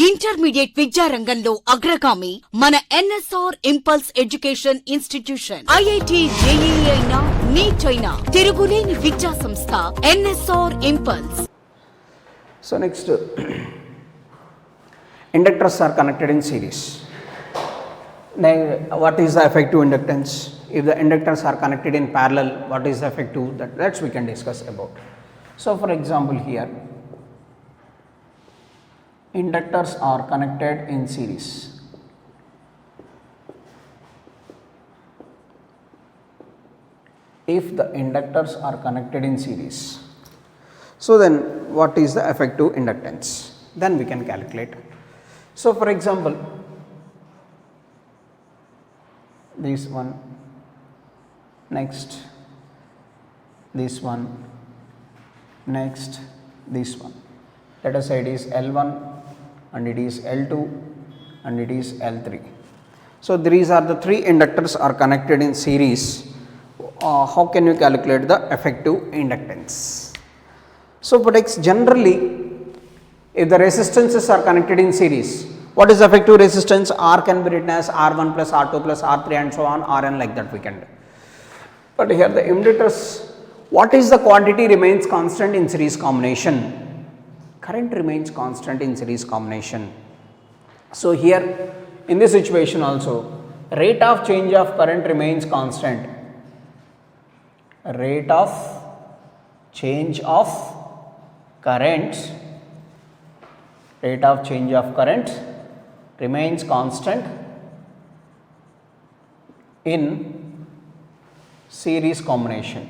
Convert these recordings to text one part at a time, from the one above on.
Intermediate విద్యారంగంలో అగ్రగామి మన NSR impulse education institution. IIT JEE అయినా నీట్ అయినా తిరుగులేని విద్యా సంస్థ NSR impulse. So next, inductors are connected in series. Now, what is the effective inductance? If the inductors are connected in parallel, what is the effective? That's we can discuss about. So for example here, inductors are connected in series. If the inductors are connected in series, so then what is the effective inductance? Then we can calculate. So for example, this one, next this one, next this one. Let us say it is L1 and it is L2 and it is L3. So these are the three inductors are connected in series. How can you calculate the effective inductance? So for generally, if the resistances are connected in series, what is effective resistance? R can be written as R1 plus R2 plus R3 and so on, Rn, like that we can do. But here the inductors, what is the quantity remains constant in series combination? Current remains constant in series combination. So here in this situation also, rate of change of current remains constant. Rate of change of current, rate of change of current remains constant in series combination.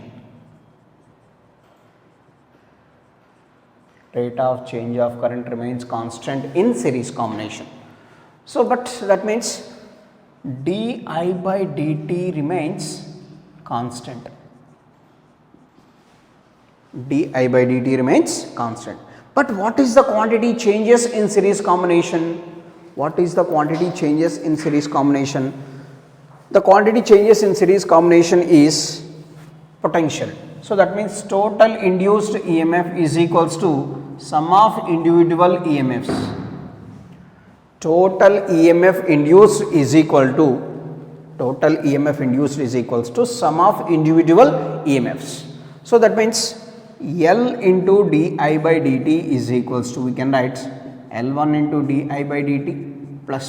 Rate of change of current remains constant in series combination. So but that means di by dt remains constant. Di by dt remains constant. But what is the quantity changes in series combination? What is the quantity changes in series combination? The quantity changes in series combination is potential. So that means total induced EMF is equals to sum of individual EMFs. Total EMF induced is equal to sum of individual EMFs. So that means L into di by dt is equals to, we can write L1 into di by dt plus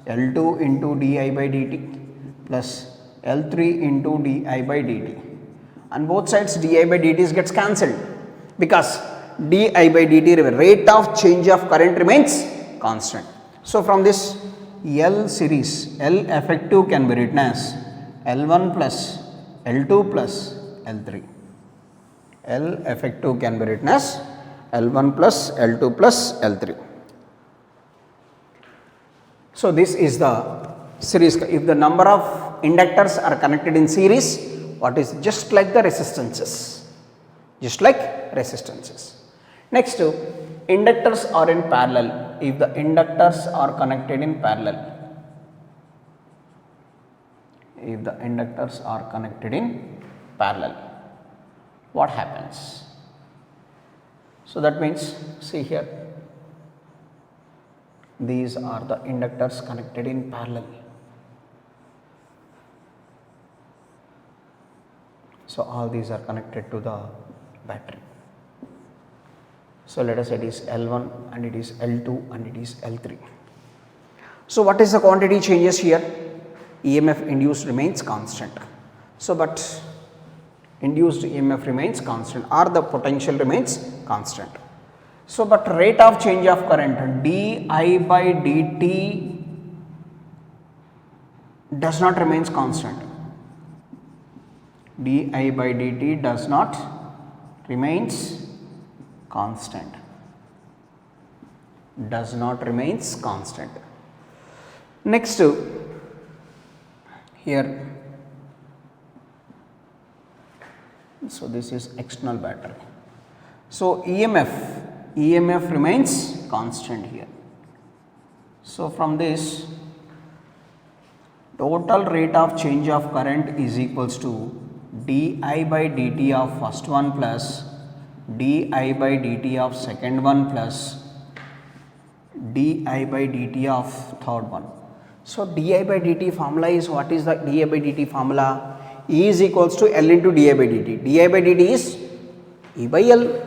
L2 into di by dt plus L3 into di by dt. And both sides di by dt gets cancelled because di by dt rate of change of current remains constant. So from this L series, L effective can be written as L1 plus L2 plus L3. L effective can be written as L1 plus L2 plus L3. So this is the series. If the number of inductors are connected in series, what is just like the resistances, Next, inductors are in parallel. If the inductors are connected in parallel, what happens? So that means, see here, these are the inductors connected in parallel. So all these are connected to the battery. So let us say it is L1 and it is L2 and it is L3. So what is the quantity changes here? EMF induced remains constant. So but induced EMF remains constant or the potential remains constant. So but rate of change of current di by dt does not remains constant. Di by dt does not remains constant. Next, here, so this is external battery. So EMF remains constant here. So from this, total rate of change of current is equals to di by dt of first one plus di by dt of second one plus di by dt of third one. So, di by dt formula is, what is the di by dt formula? E is equals to L into di by dt. Di by dt is E by L.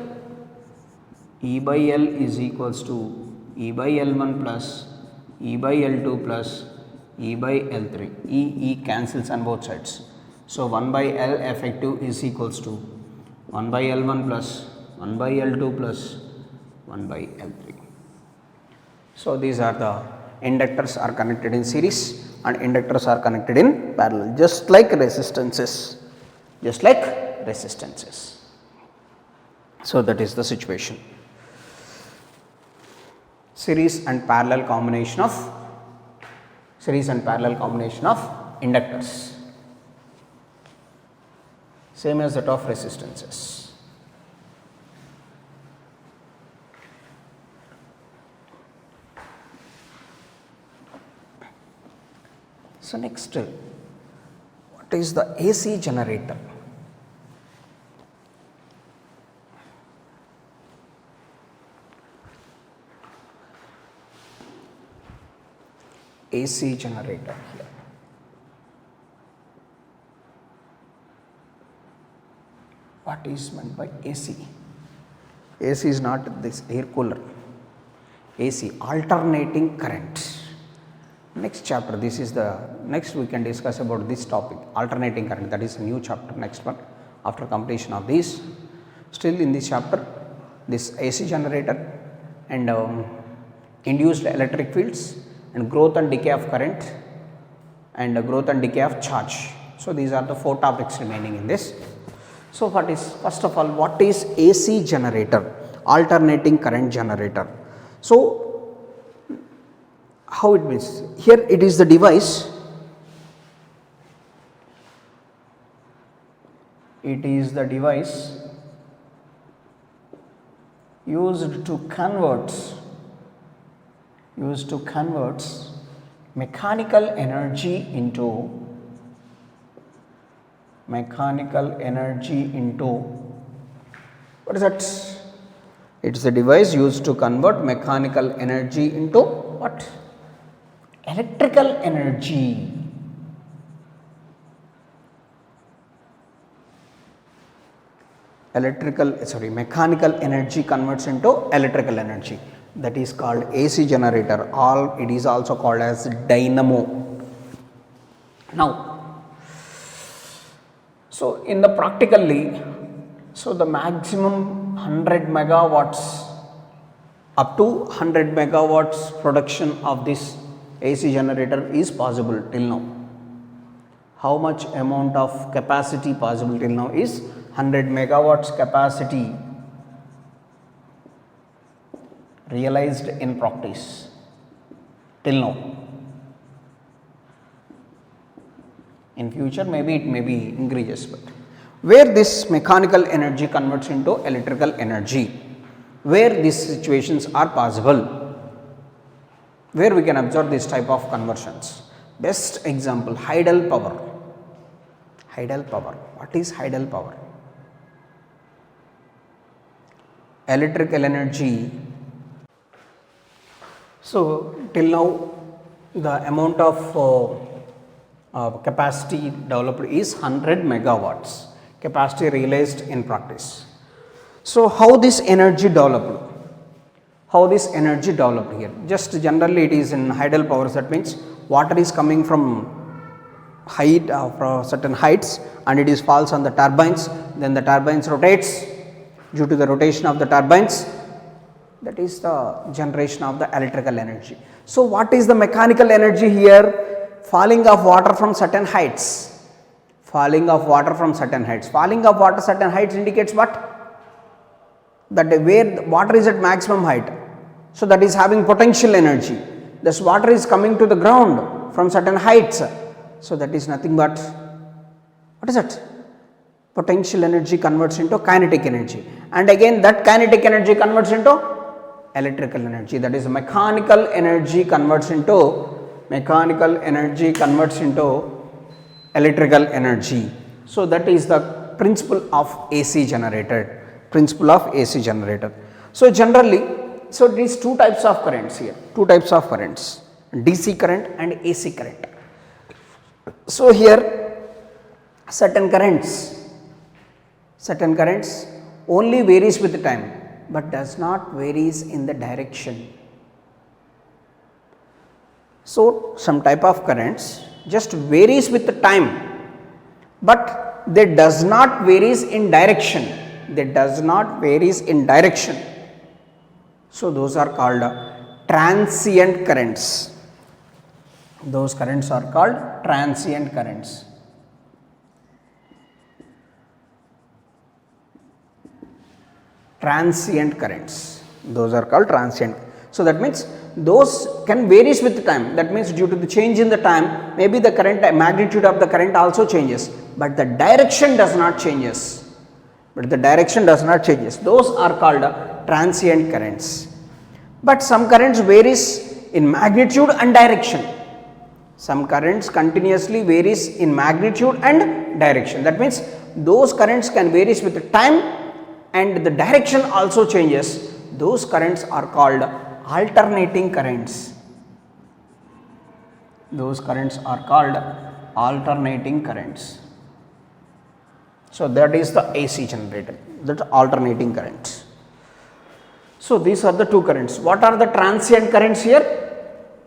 E by L is equals to E by L1 plus E by L2 plus E by L3. E cancels on both sides. So, 1 by L effective is equals to 1 by L1 plus 1 by L2 plus 1 by L3. So, these are the inductors are connected in series and inductors are connected in parallel, just like resistances, So, that is the situation. Series and parallel combination of inductors, same as that of resistances. So, next, what is the AC generator? AC generator here. What is meant by AC? AC is not this air cooler. AC, alternating current. Next chapter, this is the next we can discuss about this topic, alternating current, that is a new chapter, next one after completion of this. Still in this chapter, this AC generator and induced electric fields and growth and decay of current and growth and decay of charge. So, these are the 4 topics remaining in this. So, first of all, what is AC generator, alternating current generator? So, how it means? Here it is the device, used to convert mechanical energy into what is that? It is a device used to convert mechanical energy into what? Electrical energy. Mechanical energy converts into electrical energy. That is called AC generator. It is also called as dynamo. Now, so in the practically, so the maximum 100 megawatts up to 100 megawatts production of this AC generator is possible till now. How much amount of capacity possible till now is 100 megawatts capacity realized in practice till now. In future maybe it may be increases, but where this mechanical energy converts into electrical energy, where these situations are possible, where we can observe this type of conversions. Best example, hydel power. What is hydel power? Electrical energy. So, till now the amount of capacity developed is 100 megawatts, capacity realized in practice. So, how this energy developed? Here? Just generally it is in hydel powers, that means water is coming from height from certain heights and it is falls on the turbines, then the turbines rotates. Due to the rotation of the turbines, that is the generation of the electrical energy. So, what is the mechanical energy here? Falling of water from certain heights. Falling of water certain heights indicates what? That where the water is at maximum height. So, that is having potential energy. This water is coming to the ground from certain heights. So, that is nothing but, what is that? Potential energy converts into kinetic energy, and again that kinetic energy converts into electrical energy, that is mechanical energy converts into electrical energy. So, that is the principle of AC generator. So, generally so these two types of currents here, two types of currents, DC current and AC current. So here certain currents only varies with the time, but does not varies in the direction. So some type of currents just varies with the time, but they does not varies in direction. So those are called transient currents. Those currents are called transient currents. Those are called transient. So that means those can varies with the time. That means due to the change in the time, maybe the current magnitude of the current also changes, but the direction does not changes. Those are called transient currents. But some currents varies in magnitude and direction. Some currents continuously varies in magnitude and direction. That means those currents can varies with the time and the direction also changes. Those currents are called alternating currents. So that is the AC generator, that alternating currents. So these are the two currents. What are the transient currents here?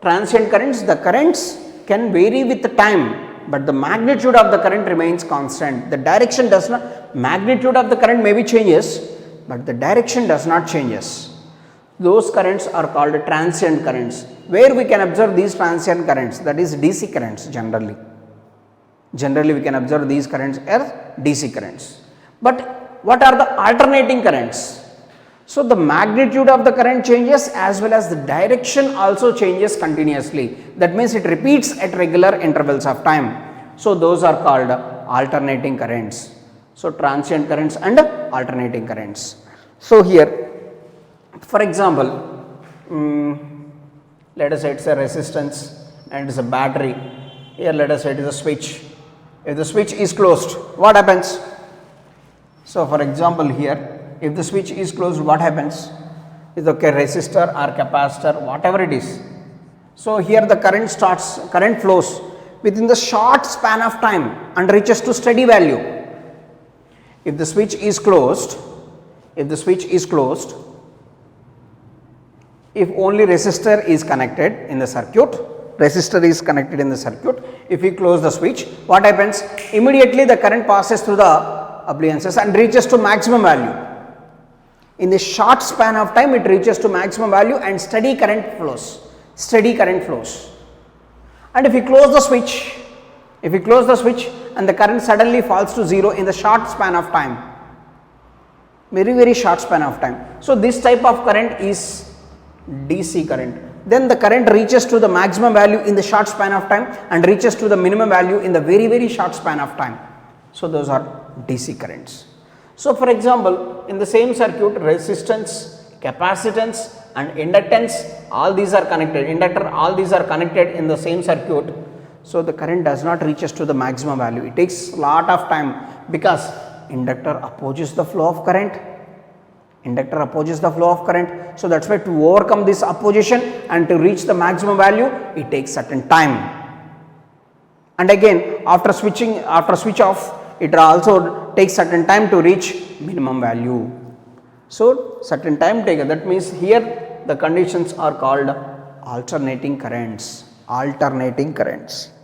Transient currents, the currents can vary with the time, but the magnitude of the current remains constant. The direction does not, magnitude of the current maybe changes, but the direction does not changes. Those currents are called transient currents. Where we can observe these transient currents, that is DC currents generally. Generally we can observe these currents as DC currents. But what are the alternating currents? So the magnitude of the current changes as well as the direction also changes continuously. That means it repeats at regular intervals of time. So those are called alternating currents. So transient currents and alternating currents. So here, for example, let us say it is a resistance and it is a battery. Here let us say it is a switch. If the switch is closed, what happens? So for example here, if the switch is closed, what happens? Is okay, resistor or capacitor, whatever it is. So here the current flows within the short span of time and reaches to steady value. If the switch is closed, if only resistor is connected in the circuit, if we close the switch, what happens? Immediately the current passes through the appliances and reaches to maximum value. In the short span of time it reaches to maximum value and steady current flows. And if we close the switch and the current suddenly falls to zero in the short span of time, very short span of time. So this type of current is DC current. Then the current reaches to the maximum value in the short span of time and reaches to the minimum value in the very short span of time. So those are DC currents. So for example, in the same circuit, resistance, capacitance and inductance, all these are connected, all these are connected in the same circuit. So the current does not reaches to the maximum value. It takes a lot of time because inductor opposes the flow of current. So that's why to overcome this opposition and to reach the maximum value, it takes certain time. And again, after switch off, it also takes certain time to reach minimum value. So certain time taken. That means here the conditions are called alternating currents.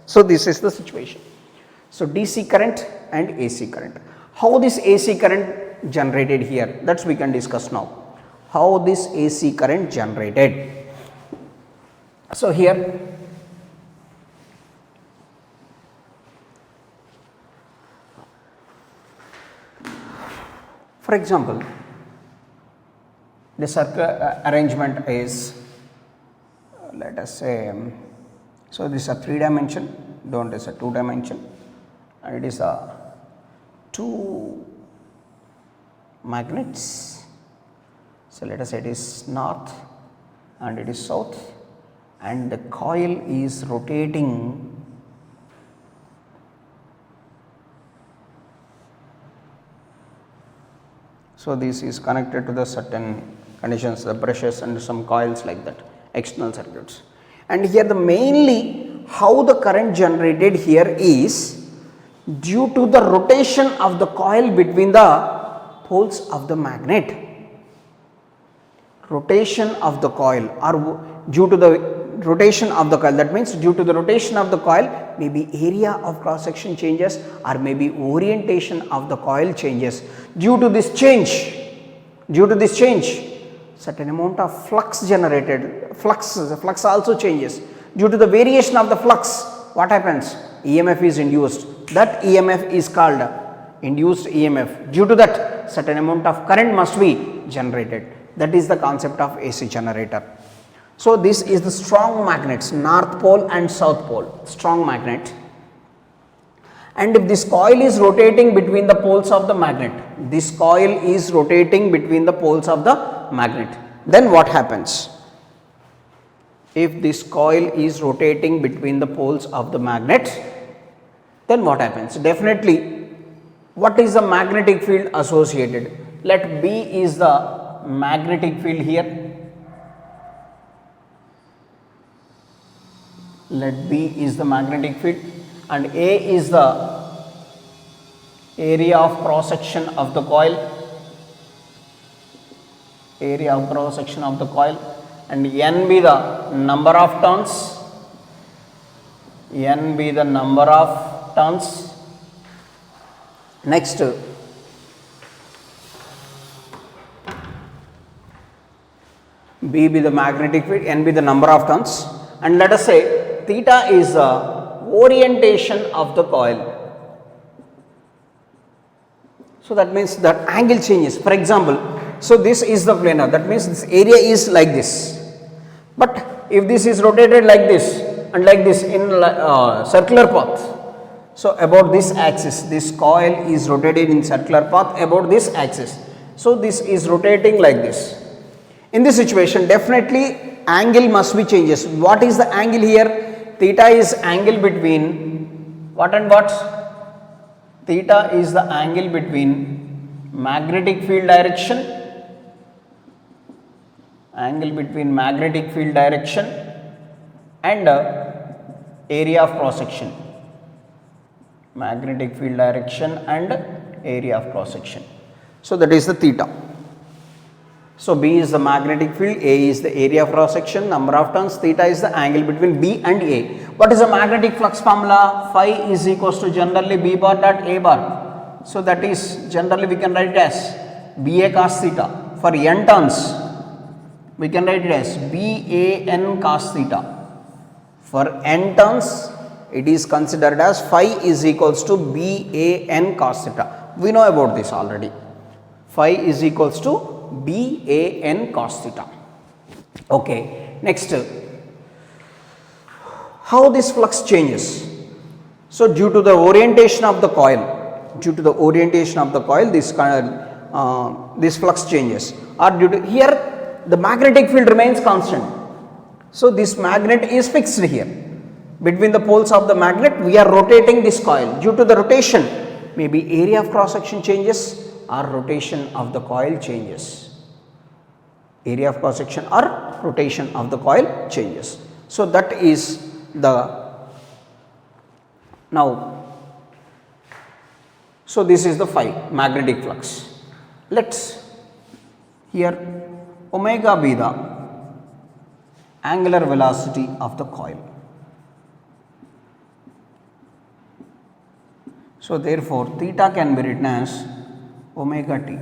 So this is the situation. So DC current and AC current. How this AC current generated here, that's we can discuss now. How this AC current generated. So here for example, the circuit arrangement is, let us say, so this is a 3-dimension, don't is a 2-dimension, and it is a 2 magnets. So let us say it is north and it is south, and the coil is rotating So this is connected to the certain conditions, the brushes and some coils like that, external circuits. And here the mainly how the current generated here is due to the rotation of the coil between the poles of the magnet. Rotation of the coil or due to the rotation of the coil, that means due to the rotation of the coil maybe area of cross section changes or maybe orientation of the coil changes. Due to this change, certain amount of flux generated, flux also changes. Due to the variation of the flux, what happens? EMF is induced. That EMF is called induced EMF. Due to that, certain amount of current must be generated. That is the concept of AC generator. So this is the strong magnets, north pole and south pole, strong magnet. And if this coil is rotating between the poles of the magnet, this coil is rotating between the poles of the magnet, then what happens? If this coil is rotating between the poles of the magnet, then what happens? Definitely, what is the magnetic field associated? Let B is the magnetic field here. Let B is the magnetic field and A is the area of cross section of the coil, area of cross section of the coil, and N be the number of turns, N be the number of turns. Next, B be the magnetic field, N be the number of turns, and let us say theta is the orientation of the coil. So that means that angle changes. For example, so this is the planar, that means this area is like this. But if this is rotated like this and like this in circular path, so about this axis, this coil is rotated in circular path about this axis. So this is rotating like this. In this situation, definitely angle must be changes. What is the angle here? Theta is angle between what and what? Theta is the angle between magnetic field direction, angle between magnetic field direction and area of cross section, magnetic field direction and area of cross section. So that is the theta. So B is the magnetic field, A is the area of cross section, number of turns, theta is the angle between B and A. What is the magnetic flux formula? Phi is equals to generally B bar dot A bar. So that is generally we can write it as BA cos theta. For N turns, we can write it as BAN cos theta. For N turns, it is considered as phi is equals to BAN cos theta. We know about this already. Phi is equals to BAN cos theta. Okay, next, how this flux changes? So due to the orientation of the coil, this flux changes, or due to here the magnetic field remains constant. So this magnet is fixed here between the poles of the magnet. We are rotating this coil. Due to the rotation, maybe area of cross section changes or rotation of the coil changes. Area of cross section or rotation of the coil changes. So that is the now. So this is the phi, magnetic flux. Let's here omega be the angular velocity of the coil. So therefore theta can be written as omega t.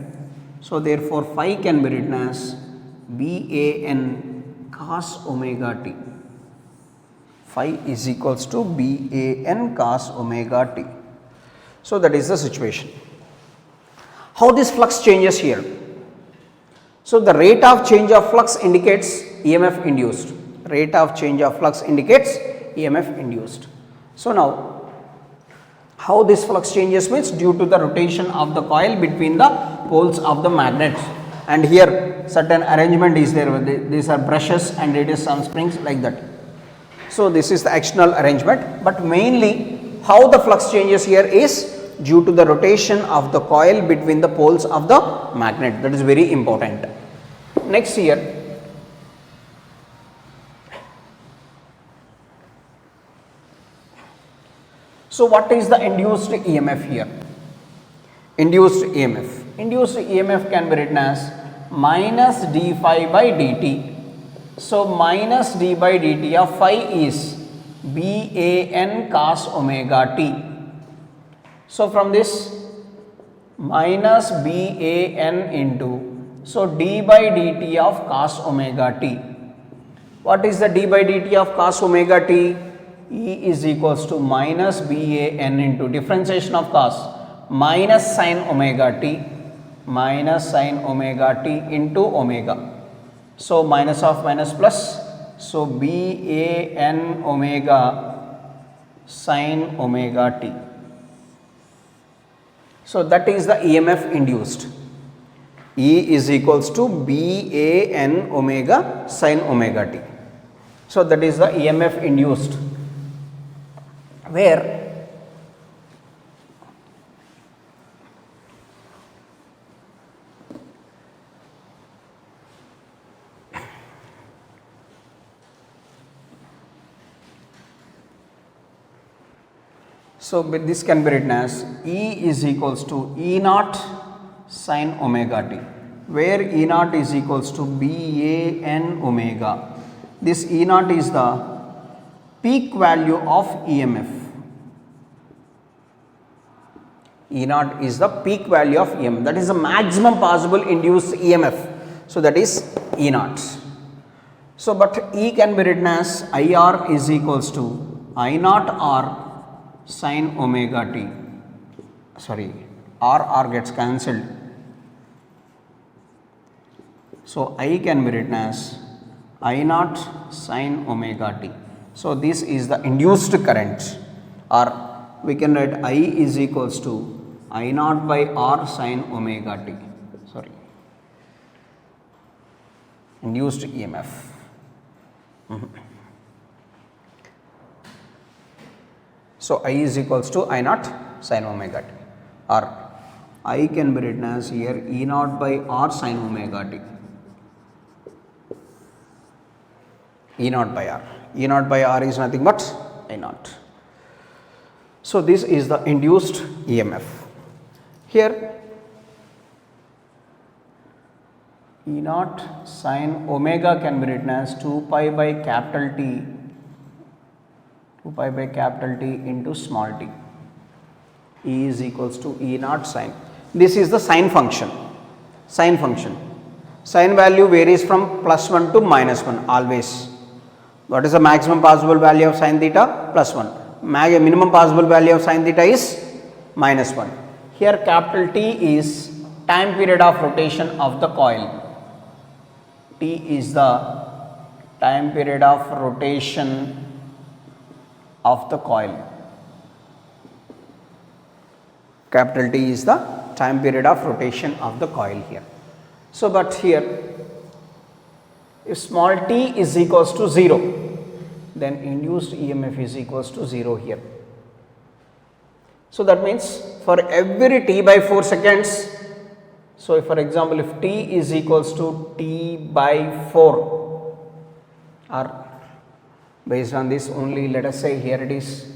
So therefore phi can be written as BAN cos omega t. Phi is equals to BAN cos omega t. So that is the situation. How this flux changes here? So the rate of change of flux indicates EMF induced. Rate of change of flux indicates EMF induced. So now how this flux changes means due to the rotation of the coil between the poles of the magnet, and here certain arrangement is there. These are brushes and it is some springs like that. So this is the external arrangement, but mainly how the flux changes here is due to the rotation of the coil between the poles of the magnet. That is very important. next here, so what is the induced EMF here? Induced EMF can be written as minus d phi by dt. So minus d by dt of phi is BAN cos omega t. So from this minus BAN into, so d by dt of cos omega t. What is the d by dt of cos omega t? E is equals to minus BAN into differentiation of cos minus sin omega t into omega. So minus of minus plus, so BAN omega sin omega t. So that is the EMF induced. E is equals to BAN omega sin omega t. So that is the EMF induced, where so this can be written as E is equals to E naught sin omega t, where E naught is equals to BAN omega. This E naught is the peak value of EMF. E naught is the peak value of EMF, that is the maximum possible induced EMF. So that is E naught. So but E can be written as IR is equals to I naught R sin omega t. Sorry, R gets cancelled. So I can be written as I naught sin omega t. So this is the induced current, or we can write I is equals to I naught by R sin omega t. Sorry, induced EMF. So I is equals to I naught sin omega t, or I can be written as here E naught by R sin omega t. E naught by R. E naught by R is nothing but I naught. So this is the induced EMF. Here E naught sin omega can be written as 2 pi by capital T, 2 pi by capital T into small t. E is equals to E naught sin. This is the sine function. Sine function. Sine value varies from +1 to -1 always. What is the maximum possible value of sin theta? +1. Minimum possible value of sin theta is -1. Here capital T is time period of rotation of the coil. T is the time period of rotation of the coil. Capital T is the time period of rotation of the coil here. So but here if small t is equals to 0, then induced EMF is equals to 0 here. So that means for every t by 4 seconds, so if for example if t is equals to t by 4, or based on this only, let us say here it is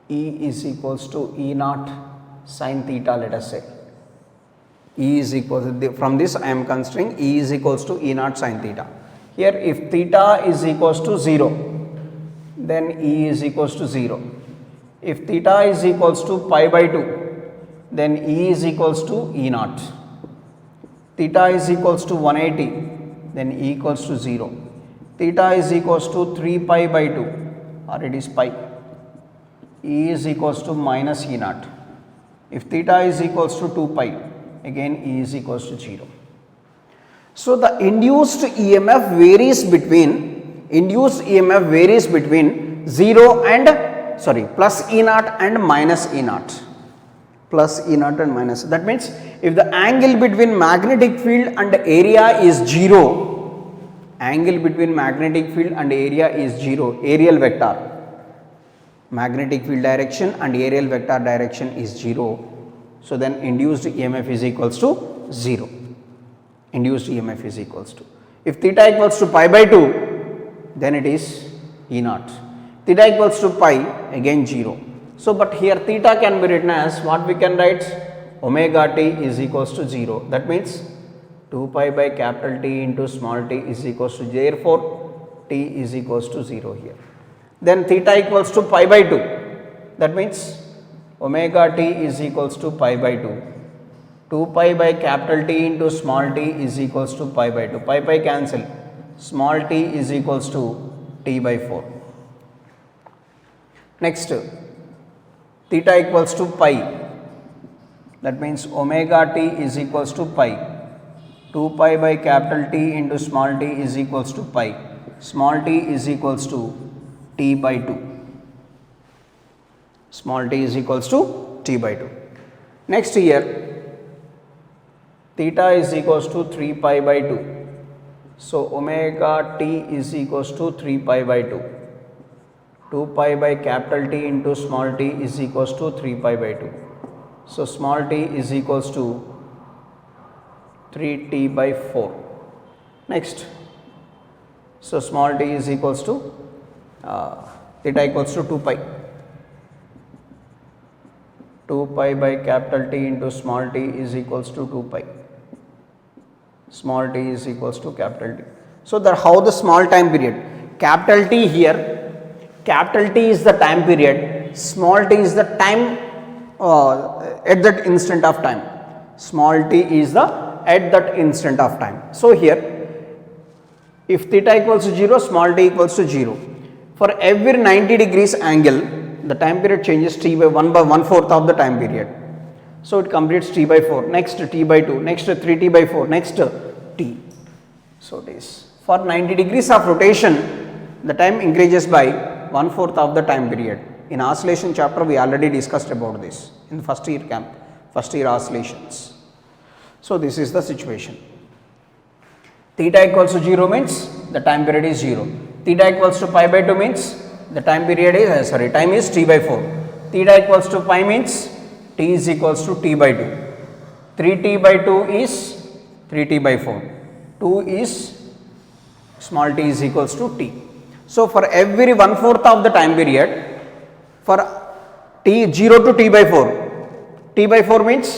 E is equals to E naught sin theta, let us say. E is equals to, from this I am considering E is equals to E naught sin theta. Here if theta is equals to 0, then E is equals to 0. If theta is equals to pi by 2, then E is equals to E naught. Theta is equals to 180, then E equals to 0. Theta is equals to 3 pi by 2, or it is pi. E is equals to minus E naught. If theta is equals to 2 pi, again E is equals to 0. So the induced EMF varies between 0 and plus E naught and minus E naught. Plus E naught and minus. That means if the angle between magnetic field and area is 0, angle between magnetic field and area is 0, areal vector, magnetic field direction and areal vector direction is 0. So then induced EMF is equals to 0. Induced EMF is equals to. If theta equals to pi by 2, then it is E naught. Theta equals to pi, again 0. So but here theta can be written as what we can write? Omega t is equals to 0. That means 2 pi by capital T into small t is equals to, therefore t is equals to 0 here. Then theta equals to pi by 2. That means omega t is equals to pi by 2. 2 pi by capital T into small t is equals to pi by 2. Pi cancel. Small t is equals to t by 4. Next, theta equals to pi. That means omega t is equals to pi. 2 pi by capital T into small t is equals to pi. Small t is equals to t by 2. Small t is equals to t by 2. Next here, theta is equals to 3 pi by 2. So omega t is equals to 3 pi by 2. 2 pi by capital T into small t is equals to 3 pi by 2. So small t is equals to 3t by 4. Next, so small t is equals to theta equals to 2 pi. 2 pi by capital T into small t is equals to 2 pi. Small t is equals to capital T. So that how the small time period, capital T here, capital T is the time period, small t is the time at that instant of time. Small t is the at that instant of time. So here, if theta equals to 0, small t equals to 0. For every 90 degrees angle, the time period changes t by 1/4 of the time period. So it completes t by 4, next t by 2, next 3t by 4, next t. So this for 90 degrees of rotation, the time increases by 1/4 of the time period. In oscillation chapter, we already discussed about this in first year camp, first year oscillations. So this is the situation. Theta equals to 0 means the time period is 0. Theta equals to pi by 2 means the time period is time is t by 4. Theta equals to pi means t is equals to t by 2. 3t by 2 is 3t by 4. 2 is small t is equals to t. So for every 1/4 of the time period, for t 0 to t by 4, t by 4 means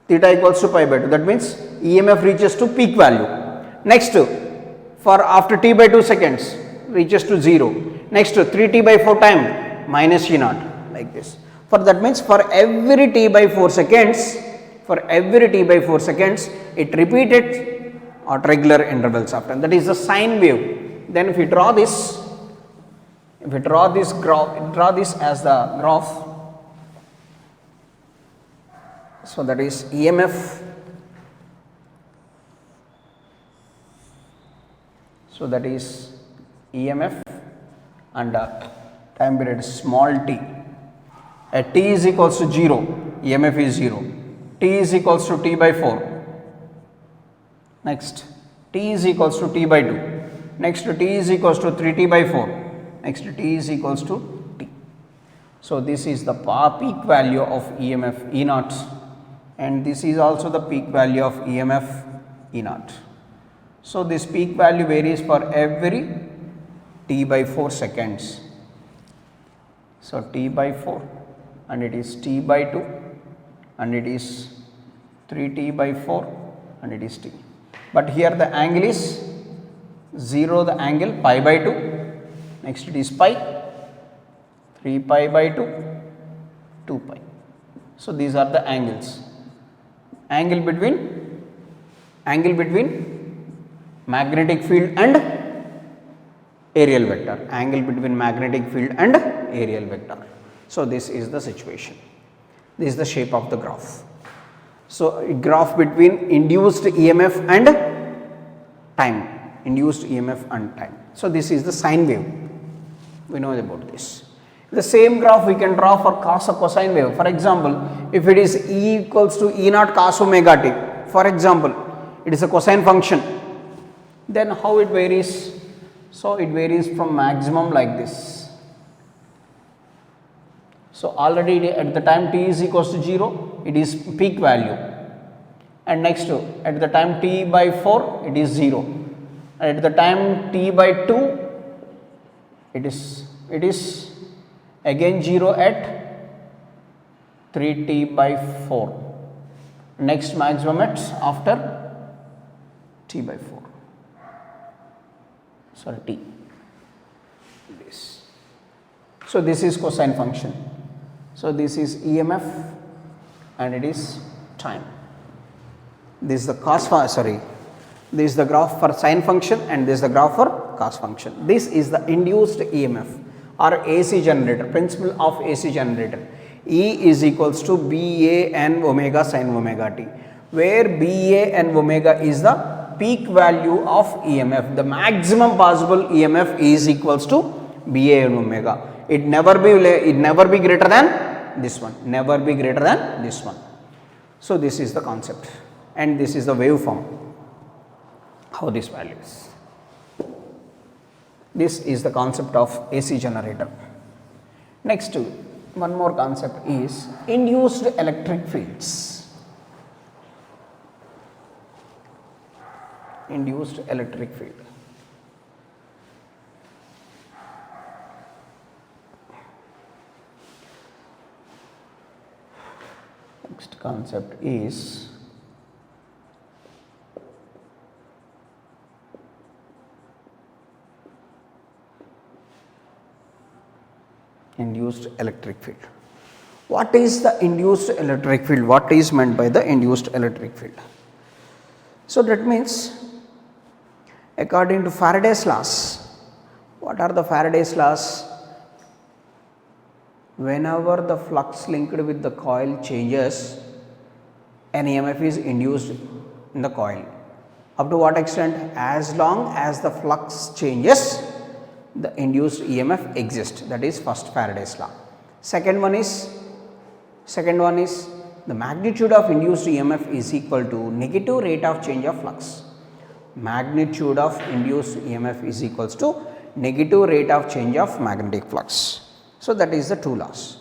theta equals to pi by 2. That means EMF reaches to peak value. Next, for after t by 2 seconds reaches to 0. Next, 3t by 4 time minus E naught, like this. For that means for every t by 4 seconds, it repeated at regular intervals of time. That is the sine wave. Then if we draw this, draw this as the graph. So that is EMF. So that is EMF and time period small t. At t is equals to 0, EMF is 0. T is equals to t by 4. Next, t is equals to t by 2. Next, t is equals to 3t by 4. Next, t is equals to t. So this is the peak value of EMF E naught, and this is also the peak value of EMF E naught. So this peak value varies for every t by 4 seconds. So t by 4, and it is t by 2, and it is 3t by 4, and it is t. But here the angle is 0, the angle pi by 2, next it is pi, 3 pi by 2, 2 pi. So these are the angles. Angle between magnetic field and aerial vector. Angle between magnetic field and aerial vector. So this is the situation. This is the shape of the graph. So a graph between induced EMF and time. Induced EMF and time. So this is the sine wave. We know about this. The same graph we can draw for cos or cosine wave. For example, if it is E equals to E naught cos omega t, for example, it is a cosine function, then how it varies? So it varies from maximum like this. So So already at the time t is equals to 0, it is peak value, and next at the time t by 4 it is 0, and at the time t by 2 it is again 0 at 3t by 4. Next maximum at after t by 4, sorry t. This. So this is cosine function. So this is EMF and it is time. This is the this is the graph for sine function and this is the graph for cos function. This is the induced EMF or AC generator, principle of AC generator. E is equals to BA n omega sin omega t, where BA n omega is the peak value of EMF. The maximum possible EMF is equals to BA n omega. It never be greater than this one, never be greater than this one. So this is the concept and this is the waveform, how this value is. This is the concept of AC generator. Next, one more concept is induced electric fields. Induced electric field. Next concept is induced electric field. What is the induced electric field? What is meant by the induced electric field? So that means, according to Faraday's laws, what are the Faraday's laws? Whenever the flux linked with the coil changes, an EMF is induced in the coil. Up to what extent? As long as the flux changes, the induced EMF exists. That is first Faraday's law. Second one is the magnitude of induced EMF is equal to negative rate of change of flux. Magnitude of induced EMF is equals to negative rate of change of magnetic flux. So that is the two laws.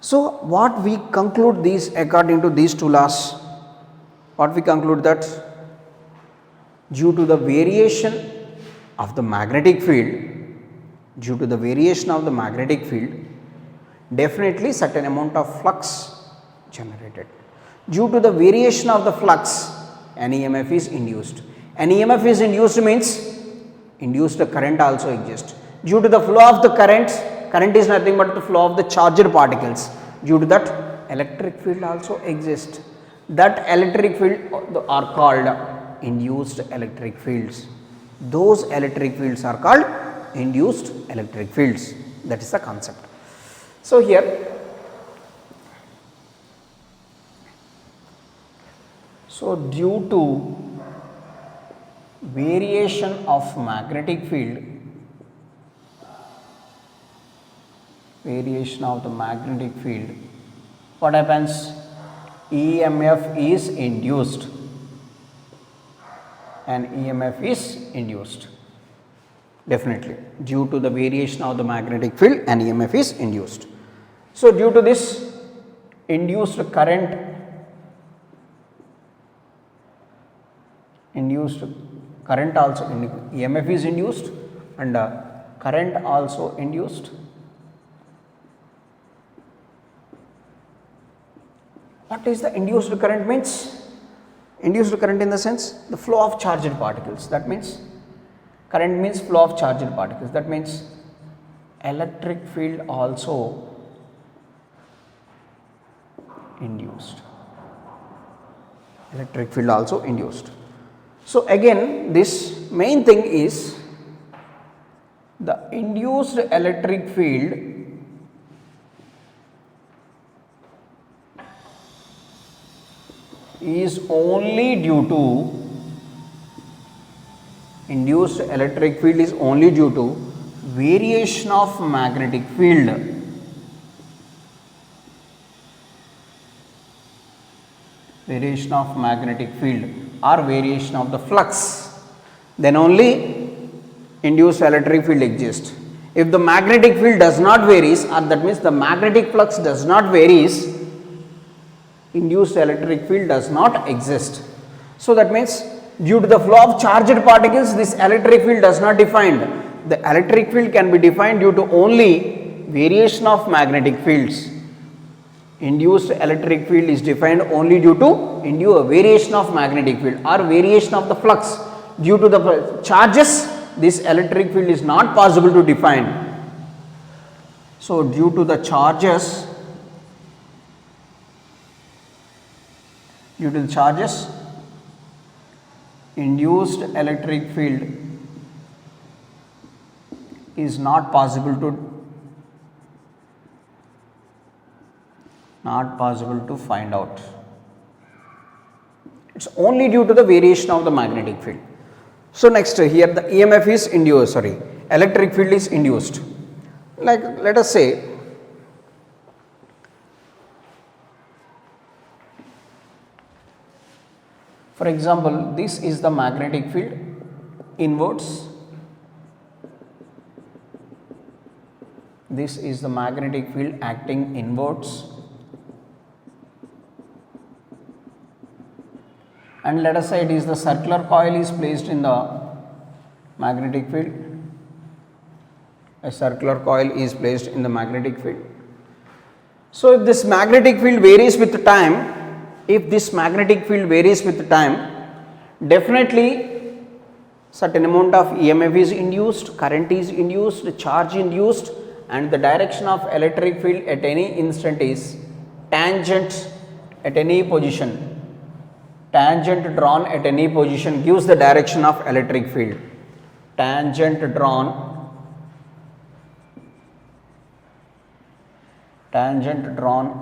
So what we conclude these according to these two laws? What we conclude that due to the variation of the magnetic field, definitely certain amount of flux generated. Due to the variation of the flux, an EMF is induced. An EMF is induced means induced current also exists. Due to the flow of the current is nothing but the flow of the charged particles. Due to that, electric field also exists. That electric field are called induced electric fields. Those electric fields are called induced electric fields. That is the concept. So here, due to variation of magnetic field, what happens? EMF is induced and EMF is induced. Definitely, due to the variation of the magnetic field, an EMF is induced. So due to this induced current, also EMF is induced and current also induced. What is the induced current means? Induced current in the sense the flow of charged particles. That means current means flow of charged particles. That means electric field also induced. So again, this main thing is the induced electric field is only due to variation of magnetic field. Or variation of the flux, then only induced electric field exists. If the magnetic field does not varies, or that means the magnetic flux does not varies, induced electric field does not exist. So that means due to the flow of charged particles, this electric field does not defined. The electric field can be defined due to only variation of magnetic fields. Induced electric field is defined only due to a variation of magnetic field or variation of the flux. Due to the charges, this electric field is not possible to define. So due to the charges, induced electric field is not possible to find out. It's only due to the variation of the magnetic field. So next here the EMF is induced, electric field is induced. Like let us say for example, this is the magnetic field inwards. This is the magnetic field acting inwards. And let us say it is the circular coil is placed in the magnetic field. A circular coil is placed in the magnetic field. So if this magnetic field varies with time, definitely certain amount of EMF is induced, current is induced, charge induced, and the direction of electric field at any instant is tangent at any position. Tangent drawn at any position gives the direction of electric field. Tangent drawn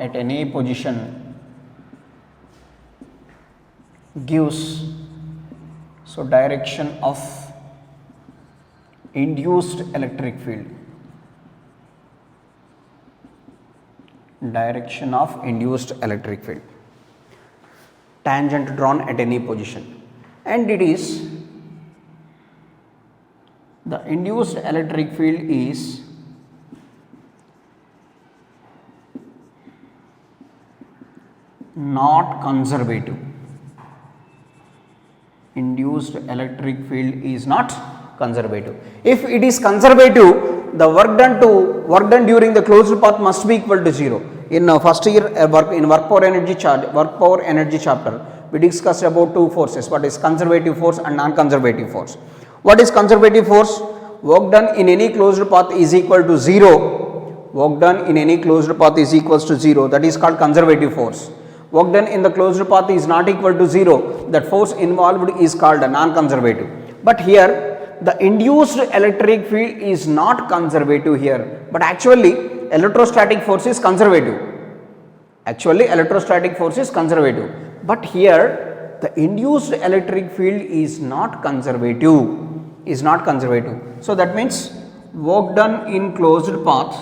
at any position gives direction of induced electric field. Direction of induced electric field. Tangent drawn at any position, and it is the induced electric field is not conservative. Induced electric field is not conservative. If it is conservative, the work done during the closed path must be equal to 0. In first year work power energy chapter, we discussed about two forces. What is conservative force and non-conservative force? What is conservative force? Work done in any closed path is equal to 0. Work done in any closed path is equals to 0. That is called conservative force. Work done in the closed path is not equal to 0. That force involved is called a non-conservative. But here the induced electric field is not conservative here, but actually electrostatic force is conservative. But here the induced electric field is not conservative. So that means work done in closed path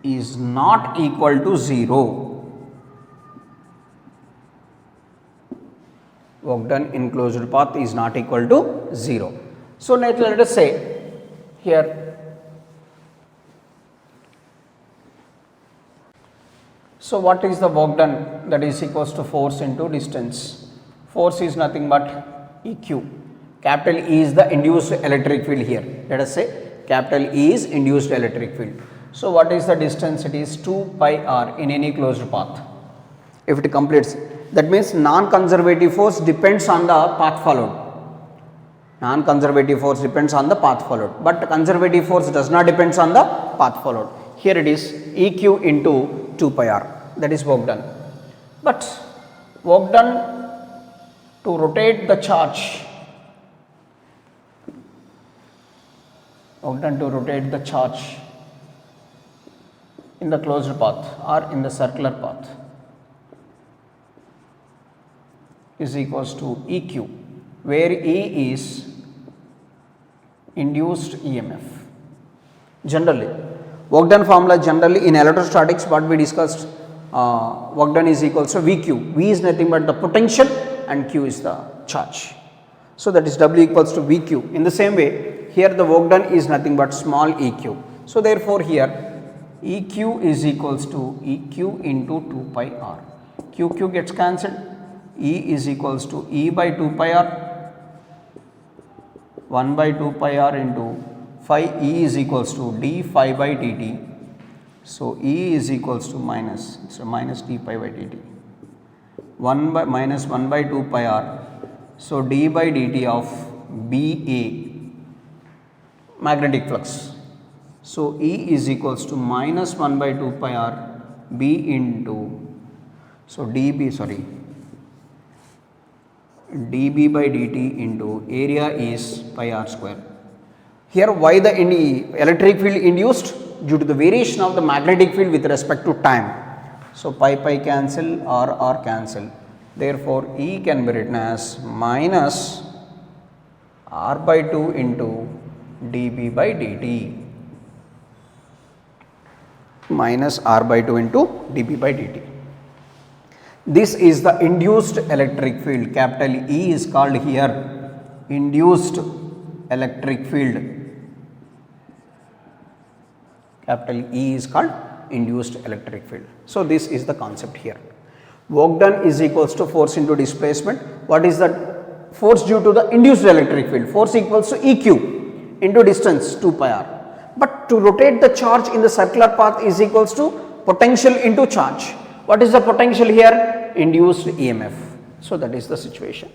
is not equal to 0. Work done in closed path is not equal to 0. So let us say here, so what is the work done? That is equals to force into distance. Force is nothing but EQ. Capital E is the induced electric field here. Let us say capital E is induced electric field. So what is the distance? It is 2 pi r in any closed path. If it completes, that means non-conservative force depends on the path followed. But conservative force does not depends on the path followed. Here it is EQ into 2 pi r, that is work done. But work done to rotate the charge, in the closed path or in the circular path is equals to EQ, where E is induced EMF. Generally, work done formula generally in electrostatics what we discussed, work done is equals to VQ. V is nothing but the potential and Q is the charge. So that is W equals to VQ. In the same way, here the work done is nothing but small EQ. So therefore here EQ is equals to EQ into 2 pi R. QQ gets cancelled. E is equals to E by 2 pi R, 1 by 2 pi R into phi E is equals to d phi by dt. So E is equals to minus, so minus d pi by dt, 1 by minus 1 by 2 pi R. So d by dt of BA, magnetic flux. So E is equals to minus 1 by 2 pi R B into, so dB by dt into area is pi R square. Here why the electric field induced? Due to the variation of the magnetic field with respect to time. So pi cancel, R cancel. Therefore E can be written as minus R by 2 into dB by dt. Minus R by 2 into dB by dt. This is the induced electric field. Capital E is called here induced electric field. Capital E is called induced electric field. So this is the concept here. Work done is equals to force into displacement. What is that? Force due to the induced electric field. Force equals to EQ into distance 2 pi R. But to rotate the charge in the circular path is equals to potential into charge. What is the potential here? Induced EMF. So that is the situation.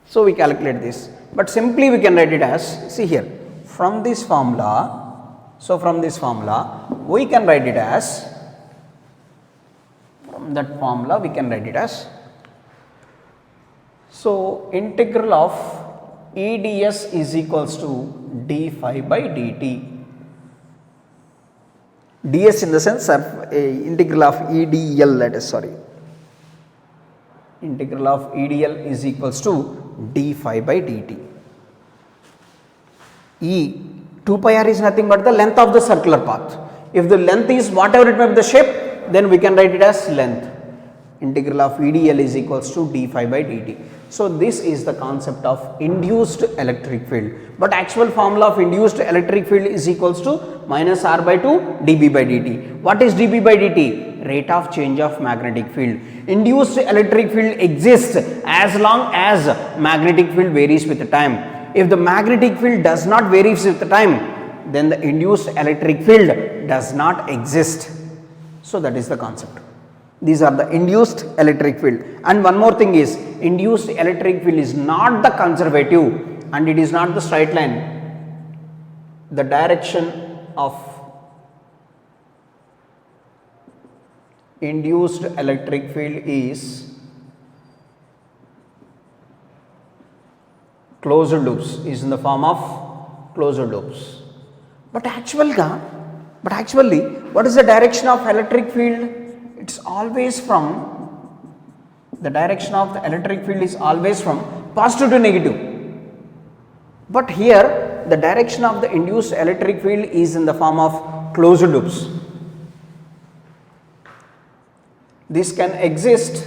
So we calculate this. But simply we can write it as, see here, from this formula. So from this formula we can write it as, from that formula we can write it as, so integral of EDS is equals to d phi by dt. ds in the sense integral of EDL, that is integral of EDL is equals to d phi by dt. 2 pi R is nothing but the length of the circular path. If the length is whatever it may be the shape, then we can write it as length. Integral of EDL is equals to d phi by dt. So this is the concept of induced electric field. But actual formula of induced electric field is equals to minus R by 2 dB by dt. What is dB by dt? Rate of change of magnetic field. Induced electric field exists as long as magnetic field varies with time. If the magnetic field does not vary with the time, then the induced electric field does not exist. So that is the concept. These are the induced electric field. And one more thing is, induced electric field is not the conservative and it is not the straight line. The direction of induced electric field is closed loops, is in the form of closed loops. But actually, what is the direction of electric field? It's always from, the direction of the electric field is always from positive to negative. But here the direction of the induced electric field is in the form of closed loops. This can exist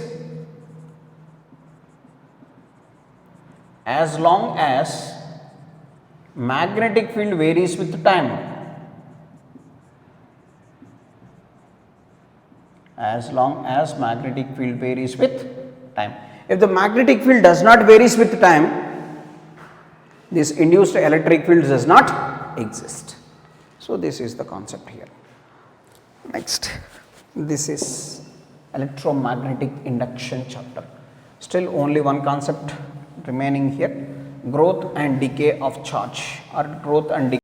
as long as magnetic field varies with time. As long as magnetic field varies with time. If the magnetic field does not varies with time, this induced electric field does not exist. So this is the concept here. Next, this is electromagnetic induction chapter. Still only one concept remaining here, growth and decay of charge, or growth and decay